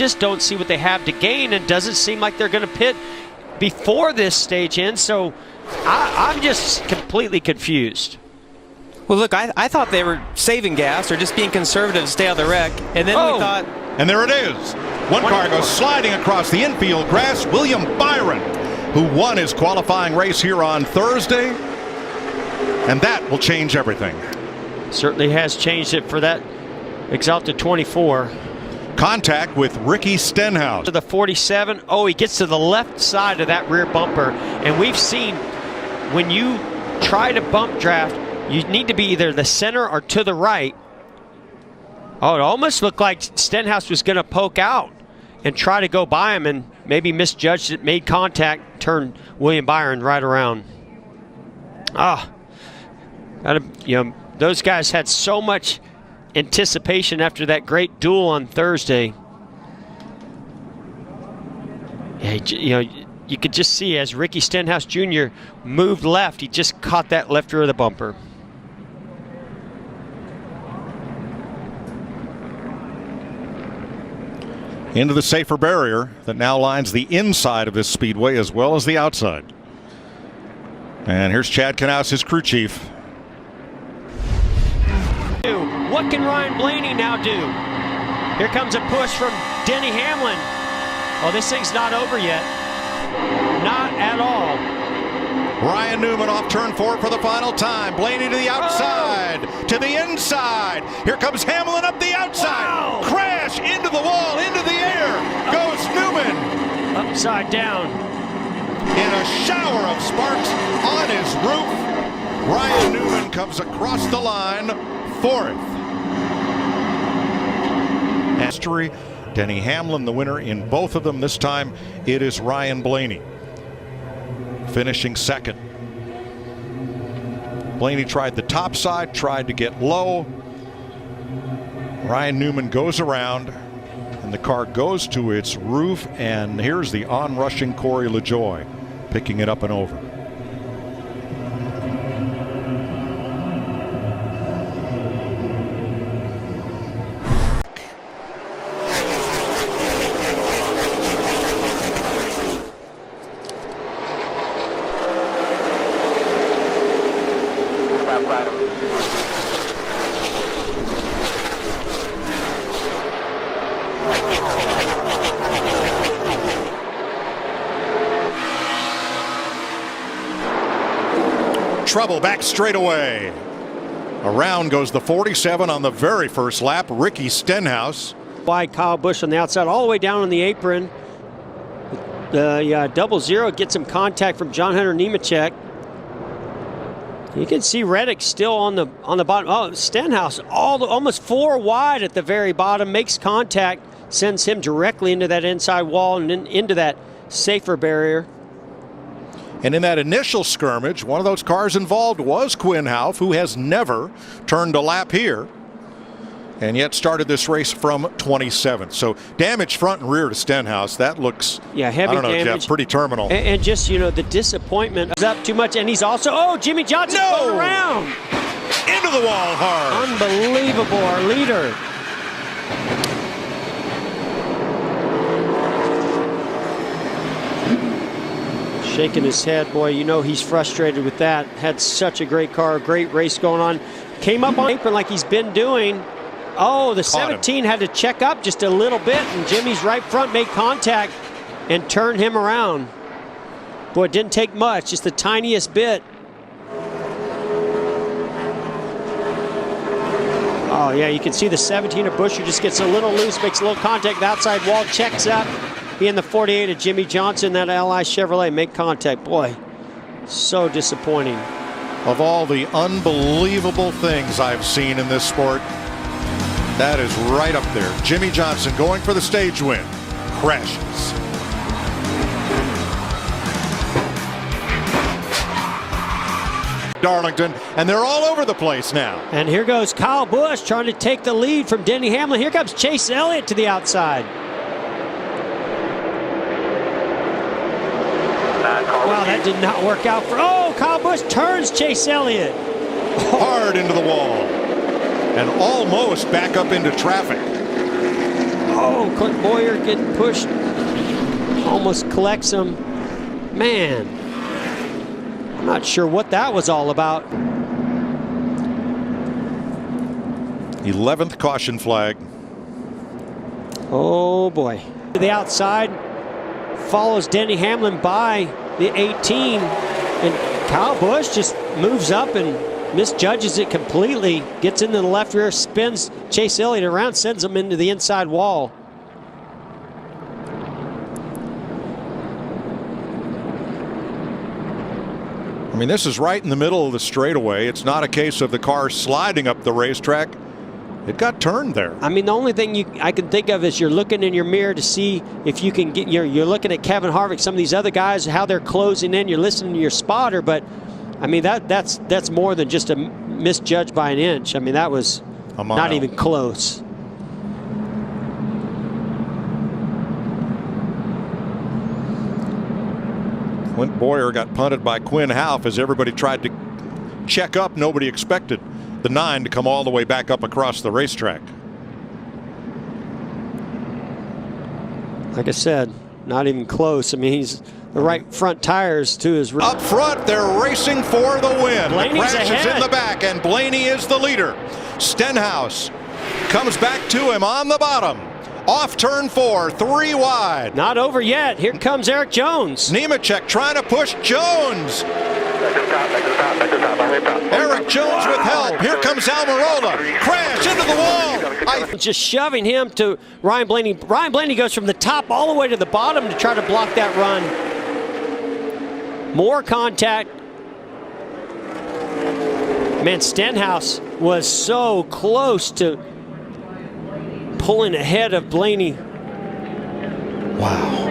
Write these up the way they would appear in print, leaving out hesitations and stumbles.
Just don't see what they have to gain, and doesn't seem like they're going to pit before this stage ends. So I'm just completely confused. Well, look, I thought they were saving gas or just being conservative to stay out of the wreck, and then we thought... And there it is. One car goes sliding across the infield grass. William Byron, who won his qualifying race here on Thursday. And that will change everything. Certainly has changed it for that Exalted 24. Contact with Ricky Stenhouse. To the 47. Oh, he gets to the left side of that rear bumper. And we've seen when you try to bump draft, you need to be either the center or to the right. Oh, it almost looked like Stenhouse was going to poke out and try to go by him, and maybe misjudged it, made contact, turned William Byron right around. Those guys had so much anticipation after that great duel on Thursday. You could just see as Ricky Stenhouse Jr. moved left, he just caught that left rear of the bumper. Into the safer barrier that now lines the inside of this speedway as well as the outside. And here's Chad Knaus, his crew chief. What can Ryan Blaney now do? Here comes a push from Denny Hamlin. Oh, this thing's not over yet. Not at all. Ryan Newman off turn 4 for the final time. Blaney to the outside, to the inside. Here comes Hamlin up the outside. Wow. Crash into the wall, into the air. Goes Newman. Upside down. In a shower of sparks on his roof. Ryan Newman comes across the line, 4th. History, Denny Hamlin the winner in both of them. This time it is Ryan Blaney finishing 2nd. Blaney tried the top side, tried to get low. Ryan Newman goes around and the car goes to its roof, and here's the on-rushing Corey LaJoie picking it up and over. Trouble back straight away. Around goes the 47 on the very first lap. Ricky Stenhouse. Wide Kyle Busch on the outside, all the way down on the apron. The 00 gets some contact from John Hunter Nemechek. You can see Reddick still on the bottom. Oh, Stenhouse almost 4 wide at the very bottom, makes contact, sends him directly into that inside wall and then into that safer barrier. And in that initial skirmish, one of those cars involved was Quinn Houff, who has never turned a lap here, and yet started this race from 27th. So damage front and rear to Stenhouse. That looks, heavy I don't know, damage. Jeff, pretty terminal. And just, the disappointment is up too much. And he's also, Jimmy Johnson going around. Into the wall hard. Unbelievable, our leader. Shaking his head, boy, he's frustrated with that. Had such a great car, great race going on. Came up on apron like he's been doing. Oh, the 17 had to check up just a little bit, and Jimmy's right front made contact and turned him around. Boy, it didn't take much, just the tiniest bit. Oh, yeah, you can see the 17 of Busch, who just gets a little loose, makes a little contact, the outside wall, checks up. He and the 48 of Jimmy Johnson, that Ally Chevrolet, make contact. Boy, so disappointing. Of all the unbelievable things I've seen in this sport, that is right up there. Jimmy Johnson going for the stage win. Crashes. Darlington, and they're all over the place now. And here goes Kyle Busch trying to take the lead from Denny Hamlin. Here comes Chase Elliott to the outside. Wow, that did not work out for... Oh, Kyle Busch turns Chase Elliott. Hard into the wall. And almost back up into traffic. Oh, Clint Boyer getting pushed. Almost collects him. Man, I'm not sure what that was all about. 11th caution flag. Oh boy. To the outside, follows Denny Hamlin by the 18, and Kyle Busch just moves up and misjudges it completely. Gets into the left rear, spins Chase Elliott around, sends him into the inside wall. I mean, this is right in the middle of the straightaway. It's not a case of the car sliding up the racetrack. It got turned there. I mean, the only thing I can think of is you're looking in your mirror to see if you can get. You're looking at Kevin Harvick, some of these other guys, how they're closing in. You're listening to your spotter, but I mean that's more than just a misjudge by an inch. I mean, that was not even close. Clint Boyer got punted by Quinn Houff as everybody tried to check up. Nobody expected the 9 to come all the way back up across the racetrack. Like I said, not even close. I mean, he's the right front tires to his rear. Up front, they're racing for the win. Blaney's the crash ahead. is in the back, and Blaney is the leader. Stenhouse comes back to him on the bottom. Off turn 4, 3 wide. Not over yet. Here comes Eric Jones. Nemechek trying to push Jones. Eric Jones with help. Here comes Almirola. Crash into the wall. Just shoving him to Ryan Blaney. Ryan Blaney goes from the top all the way to the bottom to try to block that run. More contact. Man, Stenhouse was so close to pulling ahead of Blaney. Wow.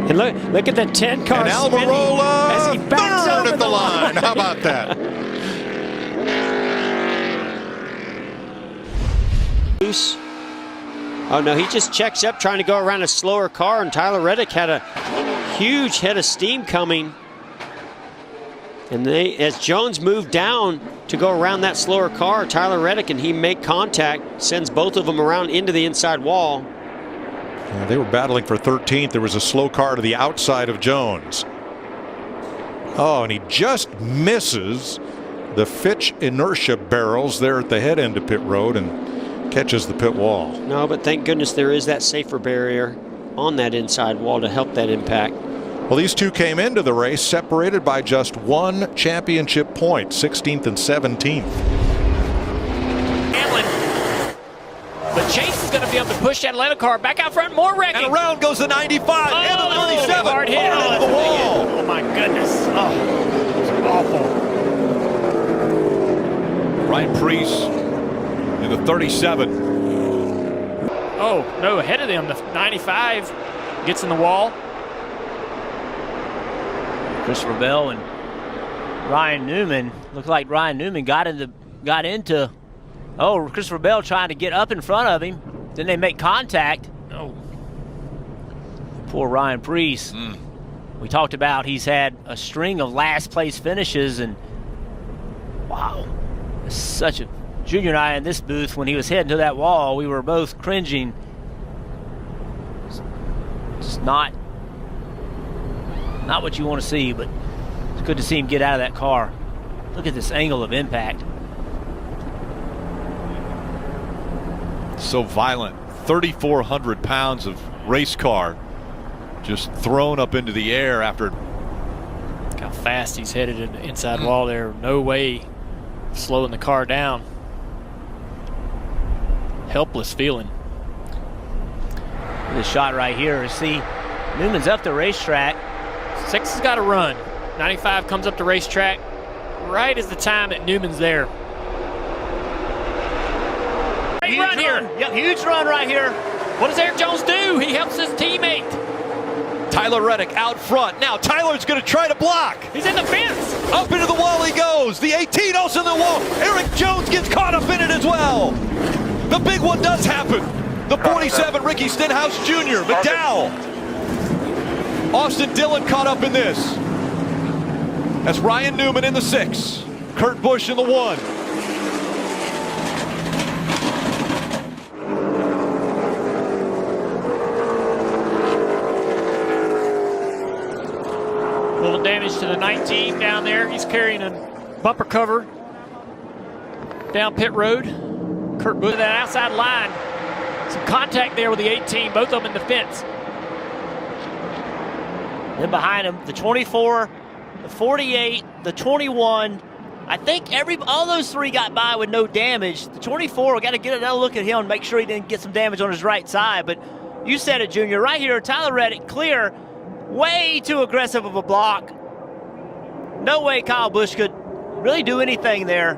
And look at the 10 car And spinning Almirola as he backs third over at the line. How about that? Oh no, he just checks up trying to go around a slower car, and Tyler Reddick had a huge head of steam coming. And as Jones moved down to go around that slower car, Tyler Reddick and he make contact, sends both of them around into the inside wall. Yeah, they were battling for 13th. There was a slow car to the outside of Jones. Oh, and he just misses the Fitch inertia barrels there at the head end of pit road and catches the pit wall. No, but thank goodness there is that safer barrier on that inside wall to help that impact. Well, these two came into the race separated by just 1 championship point, 16th and 17th. Hamlin. But Chase is going to be able to push that Atlanta car back out front, more wrecking. And around goes the 95 and the 97. Hard hit. Right into the wall. Oh my goodness. Oh, it was awful. Ryan Preece in the 37. Oh, no, ahead of them. The 95 gets in the wall. Christopher Bell and Ryan Newman. Looked like Ryan Newman got into. Oh, Christopher Bell trying to get up in front of him. Then they make contact. Oh. Poor Ryan Preece. We talked about he's had a string of last place finishes, and wow, such a Junior and I in this booth when he was heading to that wall, we were both cringing. Just not what you want to see, but it's good to see him get out of that car. Look at this angle of impact. So violent. 3,400 pounds of race car just thrown up into the air after. Look how fast he's headed in the inside wall there. No way slowing the car down. Helpless feeling. This shot right here. See, Newman's up the racetrack. 6 has got to run. 95 comes up the racetrack right as the time that Newman's there. Great run here. Yep, huge run right here. What does Eric Jones do? He helps his teammate. Tyler Reddick out front. Now Tyler's going to try to block. He's in the fence. Up into the wall he goes. The 18 also in the wall. Eric Jones gets caught up in it as well. The big one does happen. The 47, Ricky Stenhouse Jr., McDowell. Austin Dillon caught up in this. That's Ryan Newman in the 6. Kurt Busch in the 1. damage to the 19 down there. He's carrying a bumper cover down pit road. Kurt Busch, that outside line. Some contact there with the 18, both of them in the fence. Then behind him, the 24, the 48, the 21. I think all those three got by with no damage. The 24, we got to get another look at him and make sure he didn't get some damage on his right side. But you said it, Junior. Right here, Tyler Reddick, clear. Way too aggressive of a block. No way Kyle Busch could really do anything there.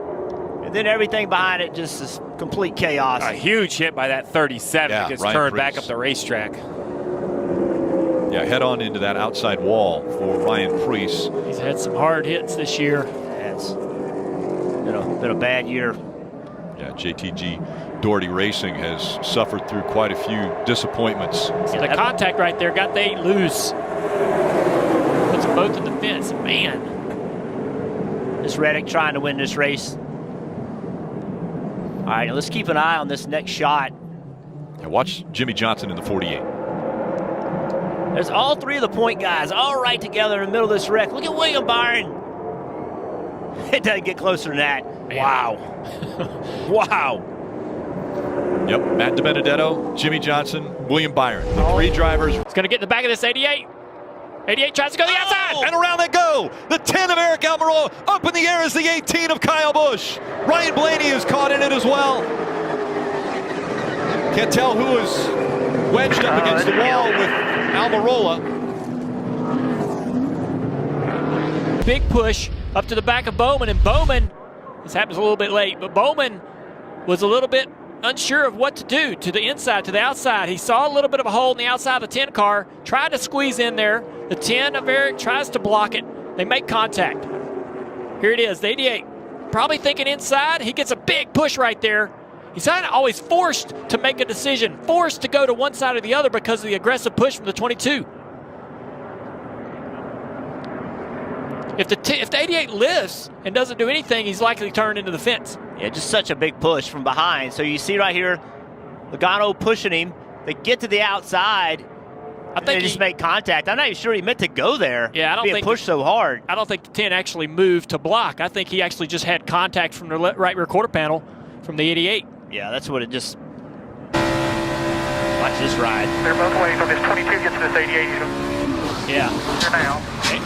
And then everything behind it just is complete chaos. A huge hit by that 37 that gets turned back up the racetrack. Yeah, head on into that outside wall for Ryan Preece. He's had some hard hits this year. It's been a bad year. Yeah, JTG Doherty Racing has suffered through quite a few disappointments. See the contact right there, got the 8 loose. Puts them both in the fence. Man. This Reddick trying to win this race. All right, now let's keep an eye on this next shot. Yeah, watch Jimmy Johnson in the 48. There's all three of the point guys all right together in the middle of this wreck. Look at William Byron. It doesn't get closer than that. Man. Wow. Wow. Yep, Matt DiBenedetto, Jimmy Johnson, William Byron. The three drivers. It's going to get in the back of this 88. 88 tries to go to the outside. And around they go. The 10 of Eric Almirola. Up in the air is the 18 of Kyle Busch. Ryan Blaney is caught in it as well. Can't tell who is wedged up against the wall with Almirola. Big push up to the back of Bowman, and Bowman, this happens a little bit late, but Bowman was a little bit unsure of what to do to the inside, to the outside. He saw a little bit of a hole in the outside of the 10 car, tried to squeeze in there. The 10 of Eric tries to block it. They make contact. Here it is, the 88. Probably thinking inside. He gets a big push right there. He's kind of always forced to make a decision, forced to go to one side or the other because of the aggressive push from the 22. If the 88 lifts and doesn't do anything, he's likely turned into the fence. Yeah, just such a big push from behind. So you see right here, Logano pushing him. They get to the outside. I think they just made contact. I'm not even sure he meant to go there. Yeah, I don't think pushed so hard. I don't think the 10 actually moved to block. I think he actually just had contact from the right rear quarter panel from the 88. Yeah, that's what it just. Watch this ride. They're both ways on this 22 gets to this 88. Yeah. Here now.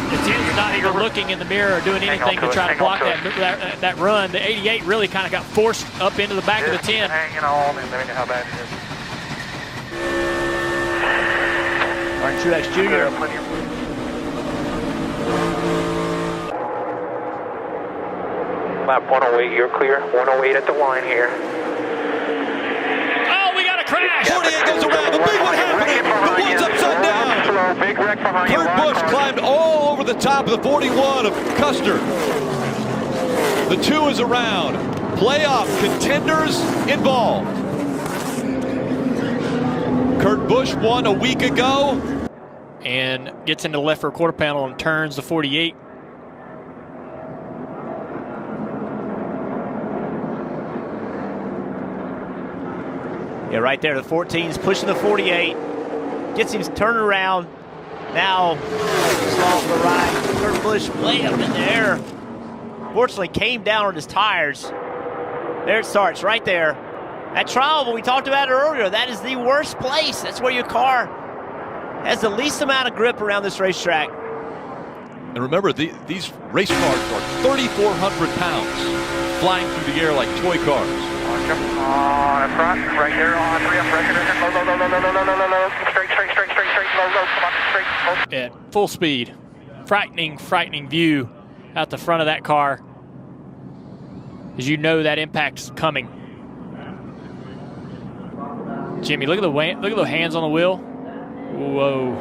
The 10's not even looking in the mirror or doing anything to try to block that run. The 88 really kind of got forced up into the back of the 10. Hanging on, and then how bad it is. Martin Truex Jr. Lap 108, you're clear. 108 at the line here. Oh, we got a crash! 48 goes around. The big one happening. The one's upside down. Big wreck behind you. Kurt Busch climbed all over the top of the 41 of Custer. The 2 is around. Playoff contenders involved. Kurt Busch won a week ago. And gets into the left rear quarter panel and turns the 48. Yeah, right there. The 14's pushing the 48. Gets him turning around. Now, slow to the right. Kurt Busch way up in the air. Fortunately, came down on his tires. There it starts, right there. That trial, we talked about it earlier, that is the worst place. That's where your car has the least amount of grip around this racetrack. And remember, these race cars are 3,400 pounds flying through the air like toy cars. On front, right here on 3 up, right low, straight, low, come on, straight, low. At full speed. Frightening view out the front of that car. As you know that impact's coming. Jimmy, look at the hands on the wheel. Whoa.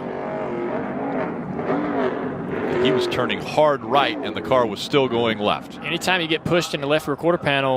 He was turning hard right and the car was still going left. Anytime you get pushed in the left rear quarter panel,